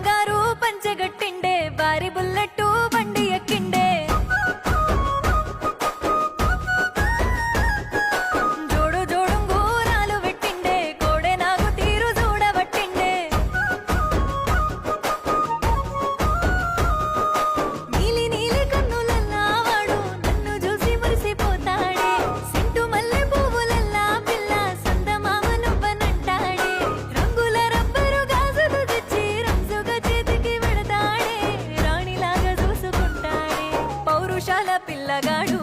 బంగారు పంచగట్టిండే బారి బుల్లెట్టు బండి ఎక్కిండే జోడు జోడుంగూరాలు పెట్టిండే కోడే నాకు తీరు చూడబట్టిండే నీలి నీలి కన్నులల్లా వాడు నన్ను చూసి మురిసిపోతాడే సింటు మల్లె పువ్వులల్లా పిల్ల సందమామ నువ్వనంటాడే రంగుల రబ్బరు గాజులు తెచ్చి రంజుగా చేతికి పెడతాడే రాణిలాగా చూసుకుంటాడే పౌరుషాల పిల్లగాడు